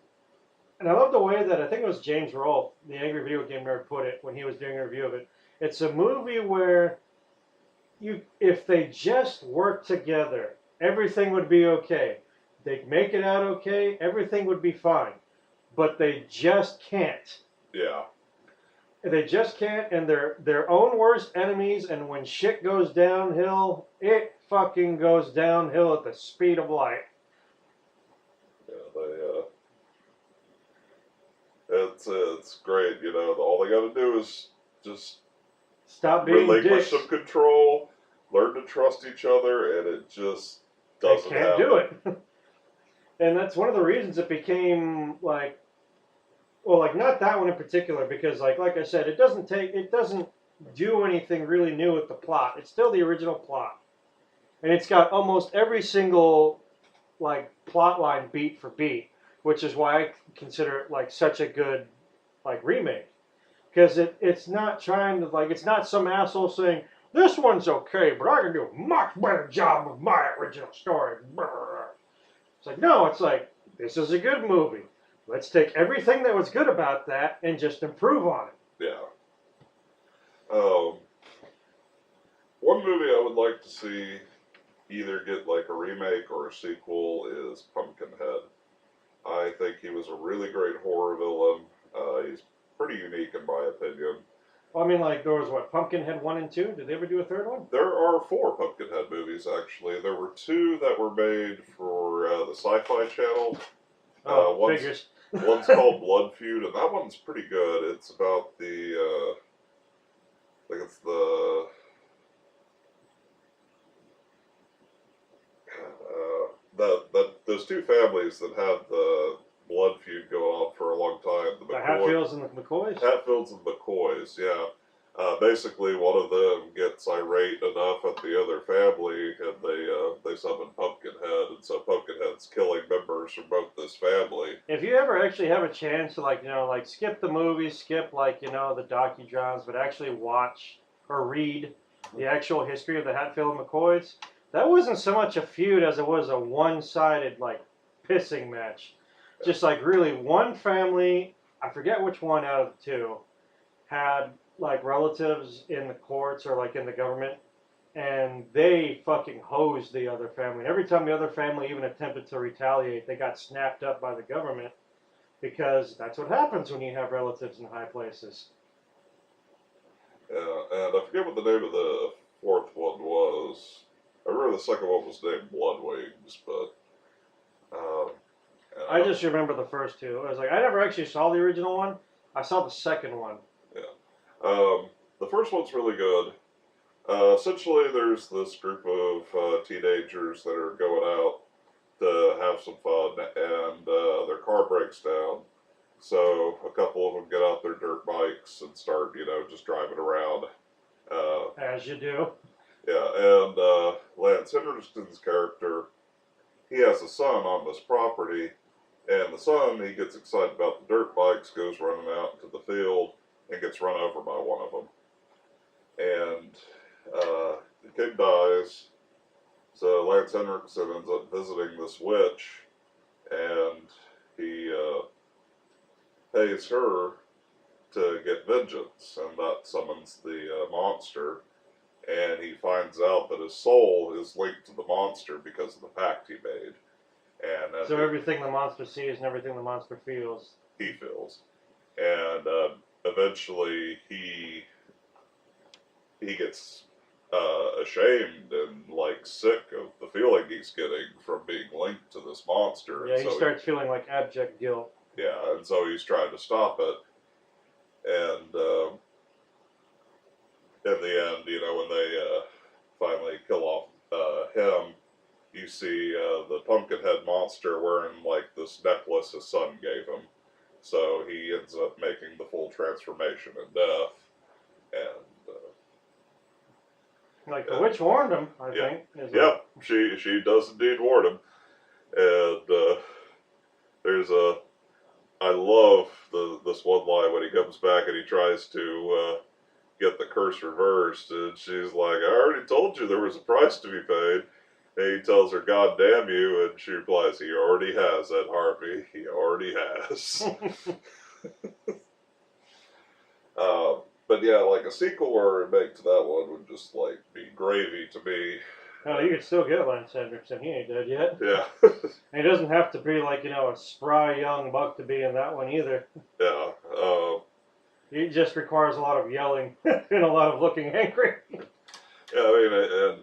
and I love the way that I think it was James Rolfe, the Angry Video Game Nerd, put it when he was doing a review of it. It's a movie where if they just work together, everything would be okay. They'd make it out okay, everything would be fine. But they just can't. yeah. They just can't, and they're their own worst enemies. And when shit goes downhill, it fucking goes downhill at the speed of light. Yeah. It's great. All they got to do is just Stop being relinquish dicks. some control, learn to trust each other, and it just They doesn't can't happen. do it. And that's one of the reasons it became like, well, like not that one in particular, because like I said, it doesn't do anything really new with the plot. It's still the original plot, and it's got almost every single like plot line beat for beat, which is why I consider it like such a good like remake, because it's not trying to like, it's not some asshole saying this one's okay, but I can do a much better job with my original story. It's like, no, it's like, this is a good movie. Let's take everything that was good about that and just improve on it. Yeah. One movie I would like to see either get like a remake or a sequel is Pumpkinhead. I think he was a really great horror villain. He's pretty unique in my opinion. Well, I mean, like, there was what, Pumpkinhead 1 and 2? Did they ever do a third one? There are 4 Pumpkinhead movies, actually. There were 2 that were made for the Sci-Fi Channel. Oh, figures. One's called Blood Feud, and that one's pretty good. It's about I think it's those 2 families that had the blood feud going on for a long time. The Hatfields and the McCoys? Hatfields and McCoys, yeah. Basically, one of them gets irate enough at the other family, and they summon Pumpkinhead, and so Pumpkinhead's killing members from both this family. If you ever actually have a chance to, like, skip the movies, skip, like, the docudramas, but actually watch or read the actual history of the Hatfield and McCoys, that wasn't so much a feud as it was a one-sided, like, pissing match. Just, like, really one family, I forget which one out of the 2, had like relatives in the courts or like in the government, and they fucking hosed the other family. And every time the other family even attempted to retaliate, they got snapped up by the government, because that's what happens when you have relatives in high places. Yeah, and I forget what the name of the 4th one was. I remember the second one was named Blood Wings, but I just remember the first 2. I was like, I never actually saw the original one. I saw the second one. Yeah. The first one's really good. Essentially, there's this group of teenagers that are going out to have some fun, and their car breaks down. So a couple of them get out their dirt bikes and start, just driving around. As you do. Yeah, and Lance Henderson's character, he has a son on this property, and the son, he gets excited about the dirt bikes, goes running out into the field, and gets run over by one of them. And the kid dies, so Lance Henriksen ends up visiting this witch, and he pays her to get vengeance, and that summons the monster, and he finds out that his soul is linked to the monster because of the pact he made. And so everything the monster sees and everything the monster feels, he feels. And eventually he gets ashamed and like sick of the feeling he's getting from being linked to this monster. Yeah, And he so starts feeling like abject guilt. yeah, and so he's trying to stop it. And in the end, when they finally kill off him, you see the Pumpkinhead monster wearing like this necklace his son gave him. So he ends up making the full transformation in death. And Like the witch warned him, I yeah. think. Yep, she does indeed warn him. And there's a I love this one line when he comes back and he tries to get the curse reversed, and she's like, "I already told you there was a price to be paid." And he tells her, "God damn you," and she replies, "He already has, Ed Harvey. He already has." But yeah, like a sequel or a remake to that one would just like be gravy to me. No, you can still get Lance Henriksen. He ain't dead yet. Yeah. And he doesn't have to be like, a spry young buck to be in that one either. Yeah. He just requires a lot of yelling and a lot of looking angry. Yeah, I mean, and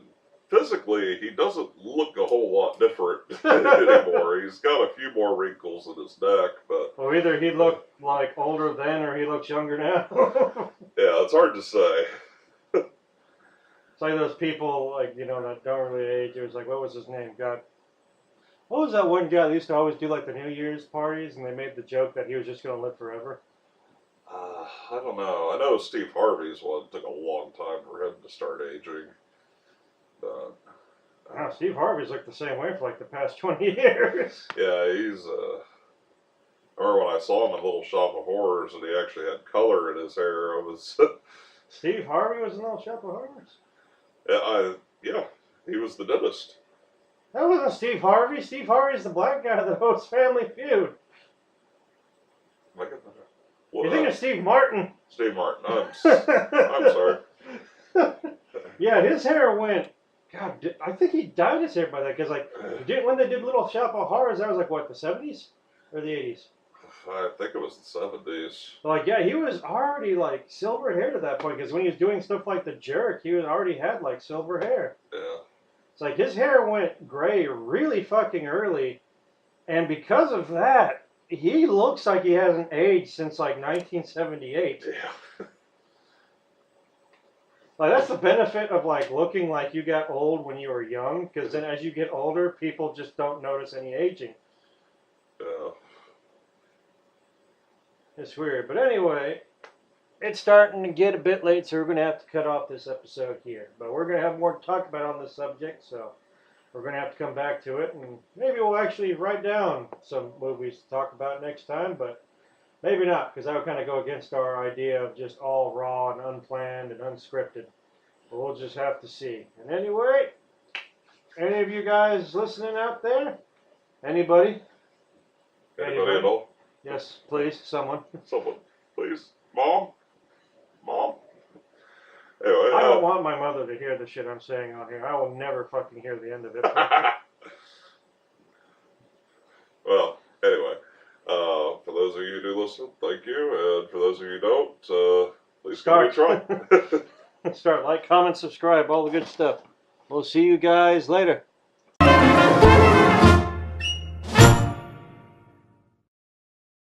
physically, he doesn't look a whole lot different anymore. He's got a few more wrinkles in his neck, but... Well, either he looked like older then or he looks younger now. Yeah, it's hard to say. It's like those people, like, that don't really age. It was like, what was his name? God. What was that one guy that used to always do, like, the New Year's parties, and they made the joke that he was just going to live forever? I don't know. I know Steve Harvey's one took a long time for him to start aging. But, Steve Harvey's looked the same way for, like, the past 20 years. Yeah, he's, I remember when I saw him in Little Shop of Horrors and he actually had color in his hair, I was... Steve Harvey was in Little Shop of Horrors? Yeah, he was the dentist. That wasn't Steve Harvey. Steve Harvey's the black guy that hosts Family Feud. You think of Steve Martin? Steve Martin. I'm sorry. Yeah, his hair went. God, I think he dyed his hair by that because, like, when they did Little Shop of Horrors, that was like what, the 70s or the 80s? I think it was the 70s. Like, yeah, he was already like silver haired at that point because when he was doing stuff like the Jerk, he already had like silver hair. Yeah. It's like his hair went gray really fucking early, and because of that, he looks like he hasn't aged since like 1978. Yeah. Like that's the benefit of like looking like you got old when you were young, because then as you get older, people just don't notice any aging. Yeah. It's weird, but anyway, it's starting to get a bit late, so we're going to have to cut off this episode here. But we're going to have more to talk about on this subject, so we're going to have to come back to it, and maybe we'll actually write down some movies to talk about next time, but maybe not, because that would kind of go against our idea of just all raw and unplanned and unscripted. But we'll just have to see. And anyway, any of you guys listening out there? Anybody? Anybody at all? Yes, please, someone. Someone, please. Mom? Anyway, I don't want my mother to hear the shit I'm saying on here. I will never fucking hear the end of it. Well, anyway, for those of you who do listen, thank you, and for those of you who don't, please give it a try. Start, like, comment, subscribe, all the good stuff. We'll see you guys later.